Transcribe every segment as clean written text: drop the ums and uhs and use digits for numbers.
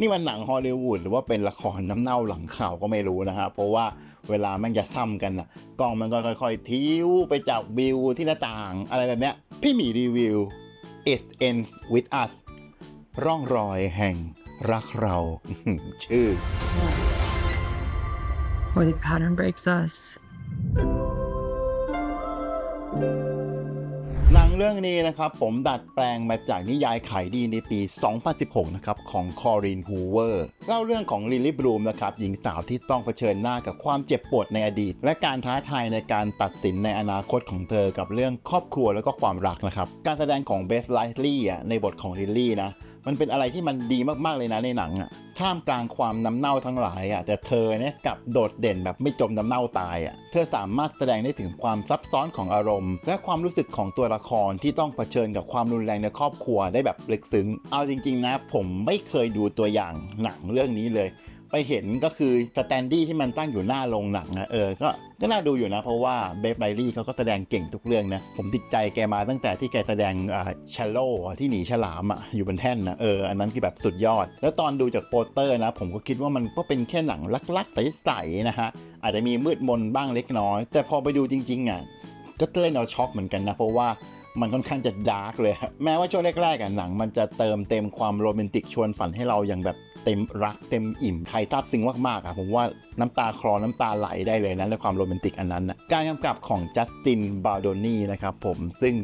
นี่มันหนังฮอลลีวูดหรือว่าเป็นละครน้ำเน่าหลังข่าวก็ไม่รู้นะฮะเพราะว่าเวลามันจะซ้ำกันนะกล้องมันก็ค่อยๆทิ้วไปจับวิวที่หน้าต่างอะไรแบบเนี้ยพี่หมีรีวิว It Ends With Us ร่องรอยแห่งรักเรา ชื่อ Or the pattern breaks us. หนังเรื่องนี้นะครับผมดัดแปลงมาจากนิยายขายดีในปี 2016 นะครับของคอรีน ฮูเวอร์เล่าเรื่องของลิลลี่บลูมนะครับหญิงสาวที่ต้องเผชิญหน้ากับความเจ็บปวดในอดีตและการท้าทายในการตัดสินในอนาคตของเธอกับเรื่องครอบครัวและก็ความรักนะครับการแสดงของเบสไลท์ลี่ในบทของลิลลี่นะมันเป็นอะไรที่มันดีมากๆเลยนะในหนังท่ามกลางความน้ำเน่าทั้งหลายแต่เธอเนี่ยกลับโดดเด่นแบบไม่จมน้ำเน่าตายเธอสามารถแสดงได้ถึงความซับซ้อนของอารมณ์และความรู้สึกของตัวละครที่ต้องเผชิญกับความรุนแรงในครอบครัวได้แบบลึกซึ้งเอาจริงๆนะผมไม่เคยดูตัวอย่างหนังเรื่องนี้เลยไปเห็นก็คือสแตนดี้ที่มันตั้งอยู่หน้าโรงหนังก็น่าดูอยู่นะเพราะว่าเบฟไลลี่เขาก็แสดงเก่งทุกเรื่องนะผมติดใจแกมาตั้งแต่ที่แกแสดงชาโลที่หนีฉลามอยู่บนแท่นนะอันนั้นคือแบบสุดยอดแล้วตอนดูจากโปสเตอร์นะผมก็คิดว่ามันก็เป็นแค่หนังลักๆใสๆนะฮะอาจจะมีมืดมนบ้างเล็กน้อยแต่พอไปดูจริงๆก็เล่นเอาช็อกเหมือนกันนะเพราะว่ามันค่อนข้างจะดาร์กเลยแม้ว่าช่วงแรกๆหนังมันจะเติมเต็มความโรแมนติกชวนฝันให้เราอย่างแบบเต็มรักเต็มอิ่มใครซาบซึ้งมากๆผมว่าน้ำตาคลอน้ำตาไหลได้เลยนะในความโรแมนติกอันนั้นนะการกำกับของจัสติน บาโดนีนะครับผมซึ่ง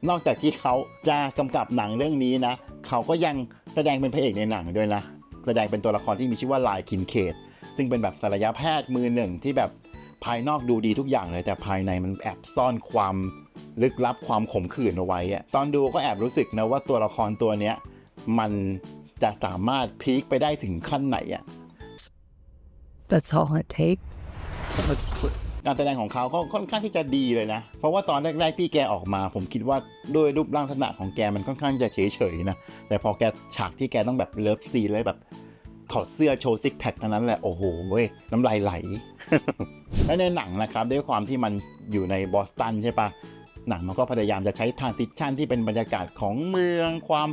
นอกจากที่เขาจะกำกับหนังเรื่องนี้นะเขาก็ยังแสดงเป็นพระเอกในหนังด้วยนะแสดงเป็นตัวละครที่มีชื่อว่าไลน์คินเคดซึ่งเป็นแบบศัลยแพทย์มือหนึ่งที่แบบภายนอกดูดีทุกอย่างเลยแต่ภายในมันแอบซ่อนความลึกลับความขมขื่นเอาไว้ตอนดูก็แอบรู้สึกนะว่าตัวละครตัวเนี้ยมันจะสามารถพีคไปได้ถึงขั้นไหนThat's all it takes. การแสดงของเขาก็ค่อนข้างที่จะดีเลยนะเพราะว่าตอนแรกๆพี่แกออกมาผมคิดว่าด้วยรูปร่างลักษณะของแกมันค่อนข้างจะเฉยๆนะแต่พอแกฉากที่แกต้องแบบเลิฟซีนเลยแบบถอดเสื้อโชว์ซิกแพคเท่านั้นแหละโอ้โหเว้ยน้ำลายไหล และในหนังนะครับด้วยความที่มันอยู่ในบอสตันใช่ปะหนังมันก็พยายามจะใช้ทรานซิชันที่เป็นบรรยากาศของเมืองความ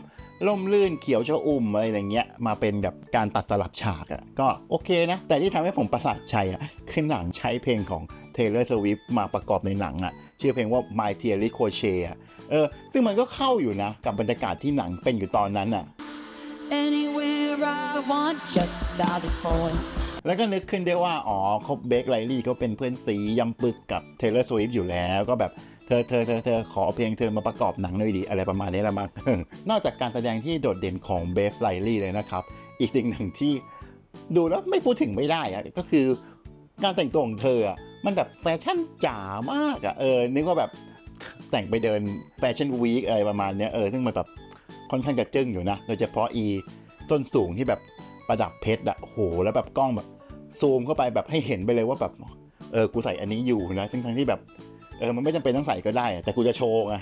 ร่มรื่นเขียวชอุ่มอะไรอย่างเงี้ยมาเป็นแบบการตัดสลับฉากก็โอเคนะแต่ที่ทำให้ผมประหลาดใจคือหนังใช้เพลงของ Taylor Swift มาประกอบในหนังชื่อเพลงว่า My Dear Ricochet ซึ่งมันก็เข้าอยู่นะกับบรรยากาศที่หนังเป็นอยู่ตอนนั้นAnywhere I want, just start it going. แล้วก็นึกขึ้นได้ว่าเขาเบคไลลี่เขาเป็นเพื่อนซียำปึกกับ Taylor Swift อยู่แล้วก็แบบเธอขอเพลงเธอมาประกอบหนังหน่อยดีอะไรประมาณนี้ละมั้ง นอกจากการแสดงที่โดดเด่นของเบฟไลลี่เลยนะครับอีกสิ่งหนึ่งที่ดูแล้วไม่พูดถึงไม่ได้ก็คือการแต่งตัวของเธอมันแบบแฟชั่นจ๋ามากนึกว่าแบบแต่งไปเดินแฟชั่นวีคอะไรประมาณนี้ซึ่งมันแบบค่อนข้างจะจึ้งอยู่นะโดยเฉพาะต้นสูงที่แบบประดับเพชรโหแล้วแบบกล้องแบบซูมเข้าไปแบบให้เห็นไปเลยว่าแบบกูใส่อันนี้อยู่นะทั้งที่แบบมันไม่จำเป็นต้องใส่ก็ได้แต่กูจะโชว์ไง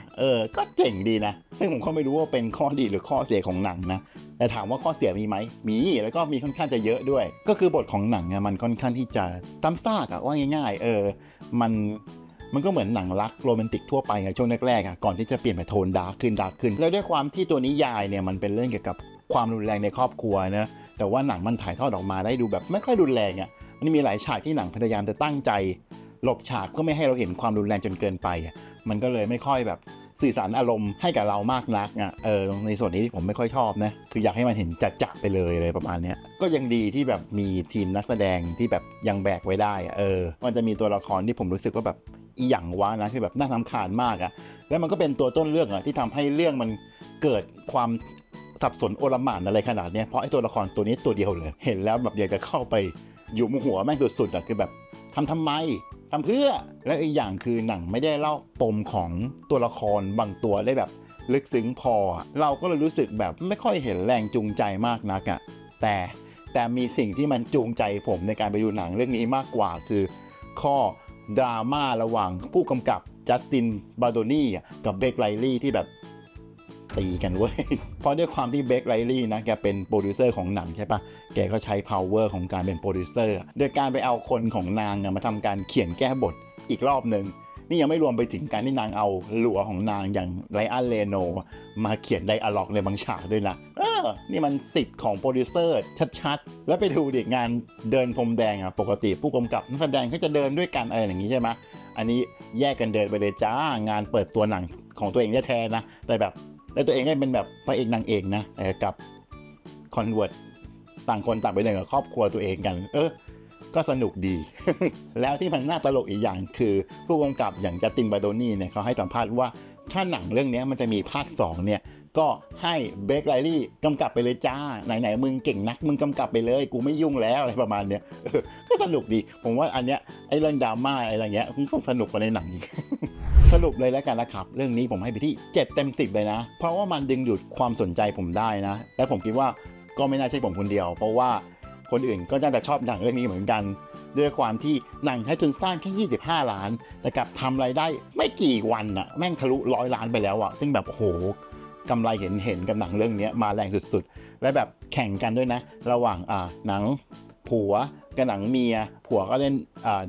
ก็เจ๋งดีนะซึ่งผมก็ไม่รู้ว่าเป็นข้อดีหรือข้อเสียของหนังนะแต่ถามว่าข้อเสียมีไหมมีแล้วก็มีค่อนข้างจะเยอะด้วยก็คือบทของหนังมันค่อนข้างที่จะซ้ำซากว่าง่ายๆมันก็เหมือนหนังรักโรแมนติกทั่วไปช่วงแรกๆก่อนที่จะเปลี่ยนไปโทนดาร์กขึ้นแล้วด้วยความที่ตัวนิยายเนี่ยมันเป็นเรื่องเกี่ยวกับความรุนแรงในครอบครัวนะแต่ว่าหนังมันถ่ายทอดออกมาได้ดูแบบไม่ค่อยรุนแรงมันมีหลายฉากที่หนังพยายามจะตั้งใจหลบฉากเพื่อไม่ให้เราเห็นความรุนแรงจนเกินไปมันก็เลยไม่ค่อยแบบสื่อสารอารมณ์ให้กับเรามากนักในส่วนนี้ที่ผมไม่ค่อยชอบนะคืออยากให้มันเห็นจัดๆไปเลยอะไรประมาณนี้ก็ยังดีที่แบบมีทีมนักแสดงที่แบบยังแบกไว้ได้มันจะมีตัวละครที่ผมรู้สึกว่าแบบอีหยังวะนะที่แบบน่ารำคาญมากแล้วมันก็เป็นตัวต้นเรื่องที่ทำให้เรื่องมันเกิดความสับสนโอลหม่านอะไรขนาดนี้เพราะไอ้ตัวละครตัวนี้ตัวเดียวเลยเห็นแล้วแบบอยากจะเข้าไปอยู่หัวแม่งสุดๆคือแบบทำไมทำเพื่อและอีกอย่างคือหนังไม่ได้เล่าปมของตัวละครบางตัวได้แบบลึกซึ้งพอเราก็เลยรู้สึกแบบไม่ค่อยเห็นแรงจูงใจมากนักแต่มีสิ่งที่มันจูงใจผมในการไปดูหนังเรื่องนี้มากกว่าคือข้อดราม่าระหว่างผู้กำกับจัสติน บาโดนีกับเบคไลลี่ที่แบบตีกันเว้ย เพราะด้วยความที่เบคไลลี่นะแกเป็นโปรดิวเซอร์ของหนังใช่ปะแกก็ใช้ power ของการเป็นโปรดิวเซอร์โดยการไปเอาคนของนางมาทำการเขียนแก้บทอีกรอบหนึ่งนี่ยังไม่รวมไปถึงการที่นางเอาหลัวของนางอย่างไรอัน เรโนมาเขียนไดอะล็อกในบางฉากด้วยนะ นี่มันสิทธิ์ของโปรดิวเซอร์ชัดๆแล้วไปดูดิงานเดินพรมแดงอ่ะปกติผู้กำกับนักแสดงเขาจะเดินด้วยกันอะไรอย่างนี้ใช่ไหมอันนี้แยกกันเดินไปเลยจ้างานเปิดตัวหนังของตัวเองแท้ๆนะแต่แบบแล้วตัวเองก็เป็นแบบพระเอกนางเอกนะกับคอนเวิร์ตต่างคนต่างไปเดินกับครอบครัวตัวเองกันก็สนุกดี แล้วที่มันน่าตลกอีกอย่างคือผู้กำกับอย่างจัสตินบาโดนี่เนี่ยเขาให้สัมภาษณ์ว่าถ้าหนังเรื่องนี้มันจะมีภาค2เนี่ยก็ให้เบคไลลี่กำกับไปเลยจ้าไหนๆมึงเก่งนักมึงกำกับไปเลยกูไม่ยุ่งแล้วอะไรประมาณเนี้ยก็สนุกดีผมว่าอันเนี้ยไอ้เรื่องดราม่าอะไรเงี้ยมันก็สนุกกว่าในหนังอีก สรุปเลยแล้วกันนะครับเรื่องนี้ผมให้ไปที่7 เต็ม 10เลยนะเพราะว่ามันดึงดูดความสนใจผมได้นะและผมคิดว่าก็ไม่น่าใช่ผมคนเดียวเพราะว่าคนอื่นก็น่าจะชอบหนังเรื่องนี้เหมือนกันด้วยความที่หนังใช้ทุนสร้างแค่25 ล้านแต่กลับทำรายได้ไม่กี่วันอะแม่งทะลุ100 ล้านไปแล้วอะซึ่งแบบโอ้โหกำไรเห็นกับหนังเรื่องนี้มาแรงสุดๆและแบบแข่งกันด้วยนะระหว่างหนังผัวกับหนังเมียผัวก็เล่น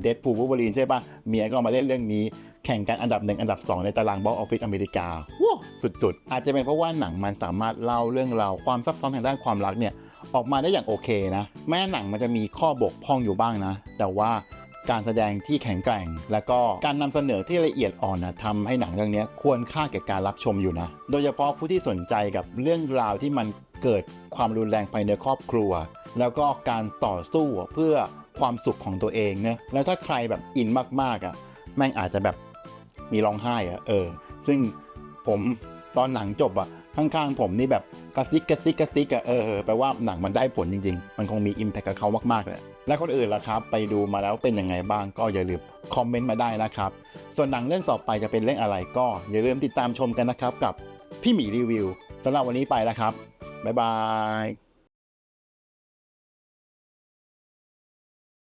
เดดพูลวูล์ฟเวอรีนใช่ป่ะเมียก็มาเล่นเรื่องนี้แข่งกันอันดับ1อันดับ2ในตารางบ็อกซ์ออฟฟิศอเมริกาว้าวสุดๆอาจจะเป็นเพราะว่าหนังมันสามารถเล่าเรื่องราวความซับซ้อนทางด้านความรักเนี่ยออกมาได้อย่างโอเคนะแม้หนังมันจะมีข้อบกพร่องอยู่บ้างนะแต่ว่าการแสดงที่แข็งแกร่งและก็การนำเสนอที่ละเอียดอ่อนนะทำให้หนังเรื่องนี้ควรค่าแก่การรับชมอยู่นะโดยเฉพาะผู้ที่สนใจกับเรื่องราวที่มันเกิดความรุนแรงภายในครอบครัวแล้วก็การต่อสู้เพื่อความสุขของตัวเองนะแล้วถ้าใครแบบอินมากๆแม่งอาจจะแบบมีร้องไห้ซึ่งผมตอนหนังจบข้างๆผมนี่แบบกระซิกแปลว่าหนังมันได้ผลจริงๆมันคงมีอิมแพคกับเขามากๆเลยและคนอื่นล่ะครับไปดูมาแล้วเป็นยังไงบ้างก็อย่าลืมคอมเมนต์มาได้นะครับส่วนหนังเรื่องต่อไปจะเป็นเรื่องอะไรก็อย่าลืมติดตามชมกันนะครับกับพี่หมีรีวิวสำหรับวันนี้ไปแล้วครับบ๊ายบาย